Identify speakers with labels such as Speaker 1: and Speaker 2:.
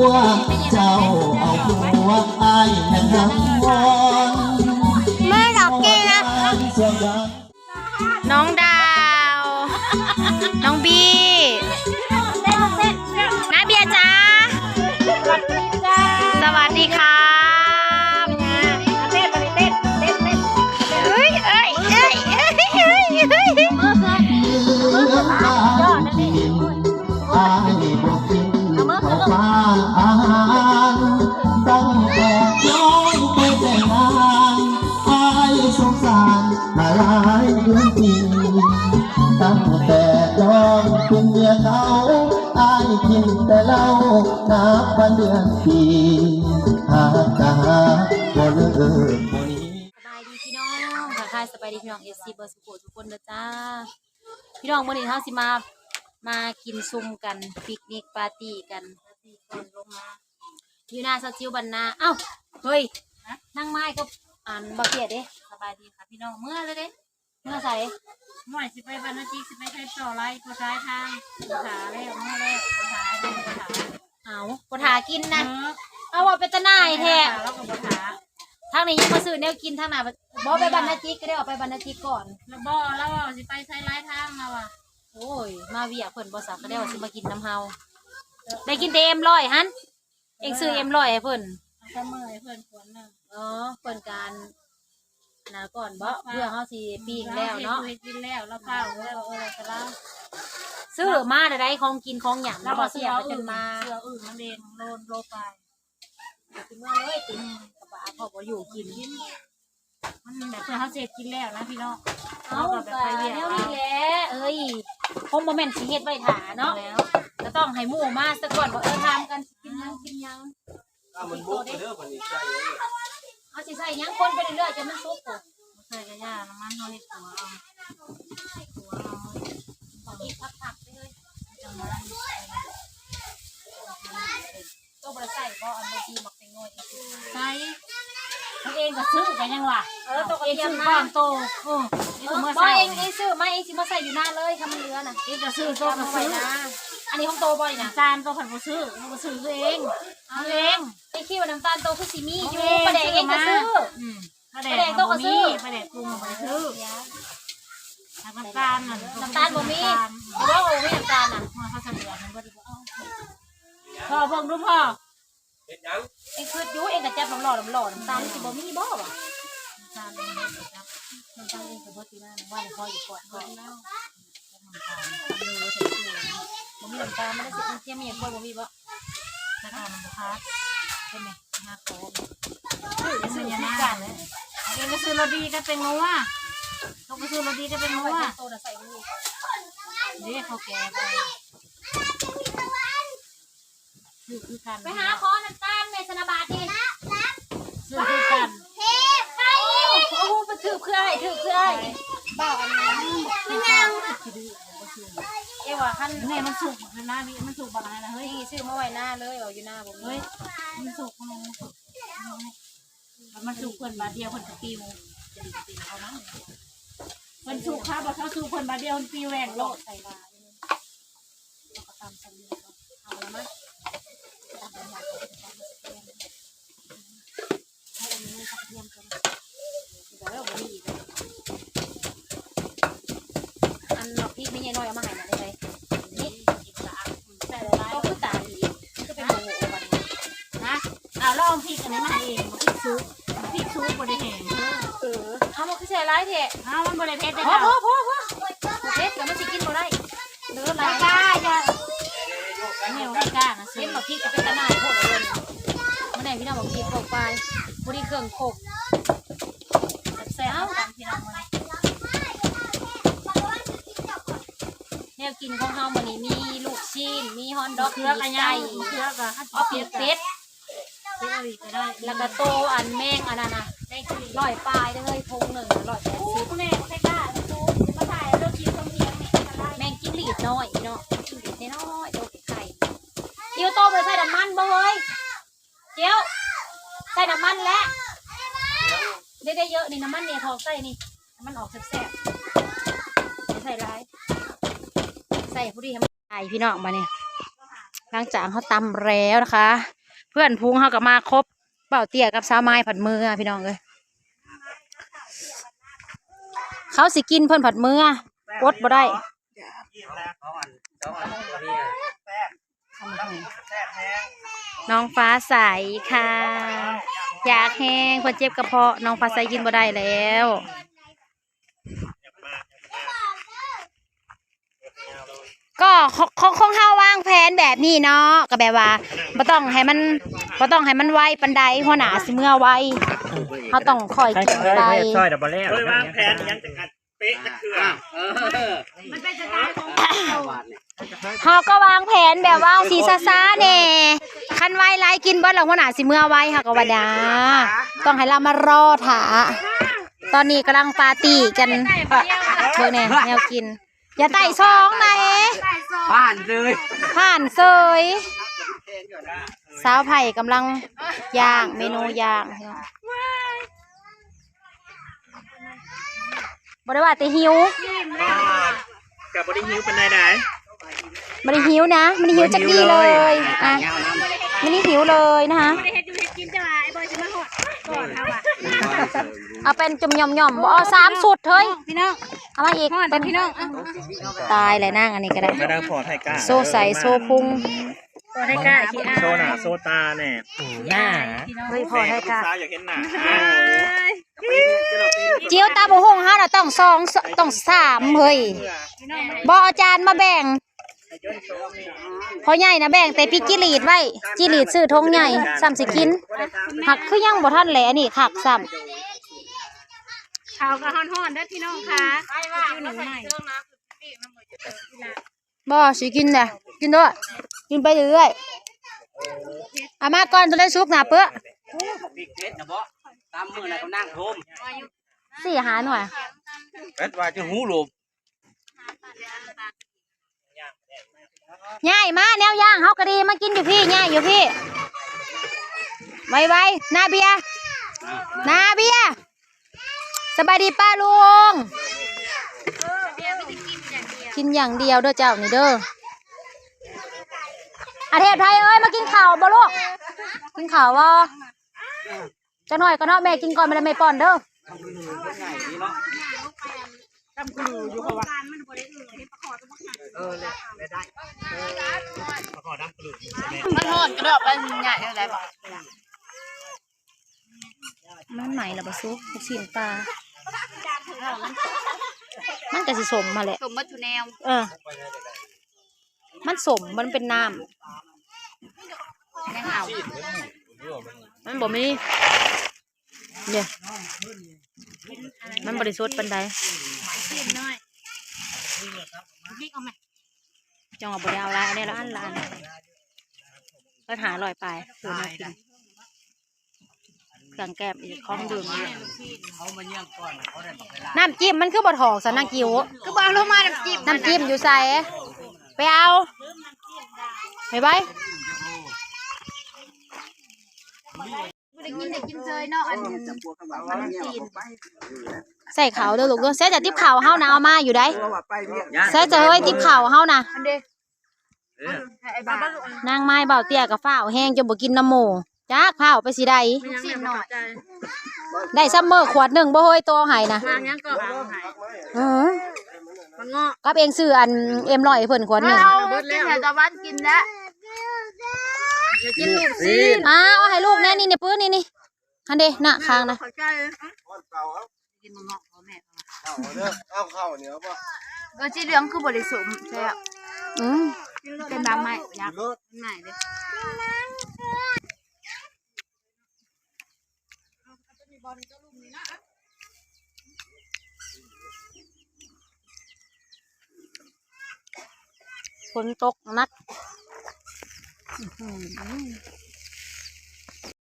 Speaker 1: วเจ้าเอาผัวอายยังทำวอน
Speaker 2: ไม่ดอกกี้นะน้องดาว น้องบีนาเบียจ้าสวัสดีครับเอ้ยเอ้ยเอ้ยเอ้ยเอ้ยเอ้ย
Speaker 1: อายบอกกินข้าวปลาอาหารตั้งแต่ย้อนไปแต่งงานอายสงสารหลายเดือนปีตั้งแต่ย้อนเป็นเมียเขาอายกินแต่เหล้านับวันเดือนปีหากะบ่เลิกบ่นี้
Speaker 2: สบายดีพี่น้องค่ะสบายดีพี่น้องSCเบอร์สุโขทุกคนนะจ้าพี่น้องมื้อนี้เฮาสิมากินซุ่มกันปิกนิกปาร์ตี้กันอยู่หน้าซาจิวบันนาเอ้าเฮ้ยนั่งไม้ก็บ่เพียดเด้
Speaker 3: สบายดีค่ะพี่น้องเมื่อเลยเด้
Speaker 2: เมื่อใส่
Speaker 3: หน่อยสิไปบรรณจิกสิไปใช้ต่อไล่ผู้ชายทางผู้ชายแล้วเมื่อแล้วผู้ชายผู้ชาย
Speaker 2: เอาบ่ถากินนะเอาว่าเป็นตะนายแท้
Speaker 3: แล้วก็ผู้ชาย
Speaker 2: ทางนี้ยังมาซื้อแนวกินทางหน้าบ่ไปบรรณจิกก็ได้ออกไปบรรณจิกก่อน
Speaker 3: แล้วบ่แล้วสิไปใช้ไล่ทางมาว่ะ
Speaker 2: โอ้ยมาเวียเพิ่นบ่สักก็ได้ว่าสิมากินน้ำเฮาได้กินแต่M100หั่นเองซื้อM100ให้เพิ่น
Speaker 3: เสมอเพิ่นควรนึง
Speaker 2: อ๋อเพิ่นการนะก่อนบ่เพื่อเฮาสิปิ้งแล้วเนาะ
Speaker 3: กินแล้วแล้วข้าวแล้วก็แล้ว
Speaker 2: ซื้อมาได้ของกินของหยังแล้วบ่เสียไปจนมา
Speaker 3: เสื้ออื่นมันเด่นโลไป
Speaker 2: กินมาเลยติกระบะเขาบ่อยู่กิน
Speaker 3: มันแบบเพื่อเฮาเสร็จกินแล้วนะพี่น้อง
Speaker 2: เอาแบบไปเวียนี่แหละเอ้ยคงบ่แม่นสิเฮ็ดไว้ท่าเนาะก็ต้องให้หมู่มาซะก่อนว่าถามกันกินยัง
Speaker 4: มันบุกเด้อมันนี่ใส่
Speaker 2: เอาสิใส่ยังคนไปเรื่อยๆจนมันสุก
Speaker 3: ใส่กระยาน้ำมันเฮานี่ตัว
Speaker 2: เอาอีกผักไปเลย
Speaker 3: จังมา
Speaker 2: ตัวบ่ได้ใส่บ่อันบ่ทีมักแตงโมอีก
Speaker 3: ใส่เองก็ซื้อกันยังวะ
Speaker 2: ตัวก็เทียม
Speaker 3: บ้านโต
Speaker 2: บ่เองซื้อมาเองสิมาใส่อยู่หน้าเลยถ้ามันเหลือน่ะ
Speaker 3: เองก็ซื้อโตก็ซื้อ
Speaker 2: อันนี้ของโตบ่นี่น่ะ
Speaker 3: จานโตผัดบ่ซื้อบ่ซื้อเอง
Speaker 2: เอาเองไอ้คิดว่าน้ำตาลโตคือสิมีอยู่ปลาแดกเองก็ซื้อ
Speaker 3: ปลาแดกโตก็ซื้อปลาแดกปรุงบ่ซื้อน้ำตาลน่ะ
Speaker 2: น้ำตาลบ่มีบ่ว่าบ่มีน้ำตาลน่ะ
Speaker 3: เขาจะเหลือมันบ่ได้เอาพ่อเบิ่งดูพ่อ
Speaker 4: เฮ็ดหยัง
Speaker 2: เองคืออยู่เองก็จับน้ำหล่อน้ำตาลสิบ่มีบ่วะ
Speaker 3: น้ำตาลเองก็บ่ตีมาว่าพ่ออยู่ก่อนแล้ว
Speaker 2: บ่มีน้ำตาลไม่ได้สิเทียมมีบ่บ่มีบ่
Speaker 3: น้ำตาลมันบ่คัด
Speaker 2: ใช่มั้ย
Speaker 3: มาโคซื้ออย่างนั้นเลยเองก็ซื้อโรดีก็เป็นงัวต้องไปซื้อโรดีก็เป็นงัว
Speaker 2: โตน่ะใส่มือ
Speaker 3: เด้เขาแก่ไป
Speaker 2: ไปหาขอน้ำตาลแม่สนบาทนี่
Speaker 3: ซื้อคือกัน
Speaker 2: เฮ้ไปโอ้โหไปถือคือไอ้บ้าอันนั้นมันยัง
Speaker 3: เอว่าขั้นนี่มันสุกหน้านี่มันสุกบางนะเฮ้ย
Speaker 2: ซื้อมาไว้หน้าเลยเอาอยู่หน้าผม
Speaker 3: เฮ้ยมันสุกมันสุกคนบาทเดียวคนปิวจะดีปิวเอานะคนสุกข้าวบอกเขาสุกคนบาทเดียวคนปิวแหวกโลดใส่บาทแล้วก็ตำสันนี่ก็เอาแล้วมั้ย
Speaker 2: อันเราพี่ไม่ใช่น้อยเอามาให้นะได้ไหมนี่
Speaker 3: ใส่
Speaker 2: ร้ายก็คือตาดีก็เป็นโมโหกัน
Speaker 3: นะเอาลองพริกอันนี้มาเองพริกซุปบริแห้ง
Speaker 2: เอามาคือใส่ร้ายเถอะ
Speaker 3: เอามันบริเพชรได้
Speaker 2: พอเพชรเดี๋ยวมันจะกินบ่ได้
Speaker 3: เนื้อลายก้าจะเนี่ยไม่กล้านะ
Speaker 2: เส้นแบบพริกกับเป็นตะนายโคตรเลยเมื่อไหร่พี่น้องบอกพริกโขกไปบุรีเครื่องโขก
Speaker 3: แซ่บกันพี่น้อง
Speaker 2: แนวกินของเฮามื้อนี้มีลูกชิ้นมีฮอนดอก
Speaker 3: เกลือกระยายเกลือกระ
Speaker 2: เอาเป็ด
Speaker 3: ก็ได้
Speaker 2: แล้วก็โตอันแมงอันนั้นน่ะ100ปลายเลยพง1 180
Speaker 3: แม่ไม่กล้าซูมาถ่ายแล้วกินตรงเทียงนี่
Speaker 2: แมงจิ้งหรีดน้อยเนาะจิ้งหรีดน้อยโตไข่เจียวโตไปใส่น้ำมันบ่เฮ้ยเจียวใส่น้ำมันแล้วได้เยอะนี่น้ำมันเนี่ยทองใส่นี่น้ำมันออกแซ่บๆใส่ร้ายใส่ผู้ดีทำไมพี่น้องมาเนี่ย หลังจากเขาตำแล้วนะคะ เพื่อนพุงเขาก็มาครบเป่าเตี้ยกับสาวไม้ผัดมือพี่น้องเลยเขาสิกินเพื่อนผัดมืออดบ่ได้น้องฟ้าใสค่ะอยากแห้งคนเจ็บกระเพาะน้องฟ้าใสกินบ่ได้แล้วก็คงเฮาวางแผนแบบนี้เนาะก็แบบว่าบ่ต้องให้มันไวปันใดหัวหน้าสิเมื่อไวเขาต้องคอยกินไป
Speaker 5: ซอยดับเบิลแล้ววางแผนยังจะกัดเป๊ะจะคือ
Speaker 3: มันเป็นสไตล์ของ
Speaker 2: เขาก็วางแผนแบบว่าสีซ่าๆเนี่ยคันไวไล่กินเบิ้ลหลังหัวหน้าสิเมื่อไวค่ะก็ว่าดาต้องให้เรามารอถาตอนนี้กำลังปาร์ตี้กันเธอเนี่ยแนวกินอย่าไต่ซองนะ
Speaker 5: ผ่านเลย
Speaker 2: ผ่านเซยสาวไผ่กำลังย่างเมนูย่างบริวารแต่หิว
Speaker 5: กับบริหิวเป็นไงได้
Speaker 2: มันหิวนะมันหิวจักดีเลยอ่ะมันหิวเลยนะคะ
Speaker 3: ไม่ได้เฮ็ดอยู่เฮ็ดกินจ้าไอ้บอยจะมาหอดก่อนเอาอ่ะ
Speaker 2: เอาเป็นจุ่มย่อมๆเอา3สุดเฮ้ย
Speaker 3: พี่น้อง
Speaker 2: เอามาอีกเป็นพี่น้องตายเลยนั่งอันนี้ก็ได้
Speaker 5: มาดังพอไทยก้า
Speaker 2: โซใสโซพุง
Speaker 3: ตัวได้กล้าขี้อ้า
Speaker 5: โซหนาโซตาแน่หน้า
Speaker 2: เฮ้ยพอให้กะ
Speaker 5: อยากเห็นหน้า
Speaker 2: เจียวตาบะฮงฮะน่ะต้อง3เฮ้ยบ่อาจารย์มาแบ่งพอใหญ่นะแบ่งแต่พี่จิลีดไว้จิลีดซื้อทงใหญ่ซ้ำสิกินหักคือยังบ่ทันแหลนี่คักซ้ำ
Speaker 3: ข้าวก็ฮ้อนๆเด้อพี่น้องค่ะอยู่หนึ่งใหม่
Speaker 2: บ่สิกินน่ะกินด้วยกินไปเรื่อยๆเอามาก่อนจะได้สุกหนาเปื้อ
Speaker 5: บิ๊กเด็ดนะบ่ตามมือไหนก็นั่งโทม
Speaker 2: 4หาหน่อย
Speaker 5: เอ็ดว่าจะหูหลบ
Speaker 2: ง่ายมาแนวย่างเฮาก็ดีมากินอยู่พี่ง่ายอยู่พี่ไวๆนาเบียสบายดีป้าลุงกินอย่างเดียวเด้อเจ้านี่เด้ออาเทพไทยเอ้ยมากินข้าวบ่ลูกกินข้าวบ่จะหน่อยก็เนาะแม่กินก่อนไม่ได้ไม่ป้อนเด้อมันโหดกระดอกไปใหญ่อะไรบ่มันใหม่ละบ่ซุกลูกชิ้นปลามันก็สิสมมาแหละ
Speaker 3: สมบัติแนว
Speaker 2: มันสมมันเป็นน้ำมันบ่มีเนี่ยมันบริสุทธิ์ปานใดจังหวะบ่ได้เอาละอันนี้ละอันละอันก็หาลอยไปคือมากินเครื่องแก้มอีกของดื่มน้ำจิ้มมันคือบ่ถอกสันนางกิ้ว
Speaker 3: ก็บอกลงมาน้ำจิ้ม
Speaker 2: อยู่ใส่ไปเอาไป
Speaker 3: กินเจยเนาะอัน
Speaker 2: ใส่ขาวเด้อลูกเด้อใส่จะติ๊บขาวเฮานะเอามาอยู่ได้ใส่จะเฮ้ยติ๊บขาวเฮานะนางไม้เบาเตี้ยกับฝ้าวแห้งจนบ่กินน้ำหมูจักฝ้าวไปสิได้ได้ซัมเมอร์ขวด1บ่เฮ้ยตัวให้นะกับเองซื้ออันเอ็มร้อยเพิ่นขวด1
Speaker 3: แต่ตะวันกินแล้วกินลูกซีน
Speaker 2: เอาให้ลูกแน่นี่ปื้นนี่อันเด้น่ะคางนะ
Speaker 3: กินมะม่วงพ่อแม่
Speaker 4: เข้าเหนียวป่ะ
Speaker 3: ก็จีเหลืองคือบริสุทธิ์ใช่อ่ะเป็นบางไม้ยักษ์ใหม่เลย
Speaker 2: ฝนตกนัก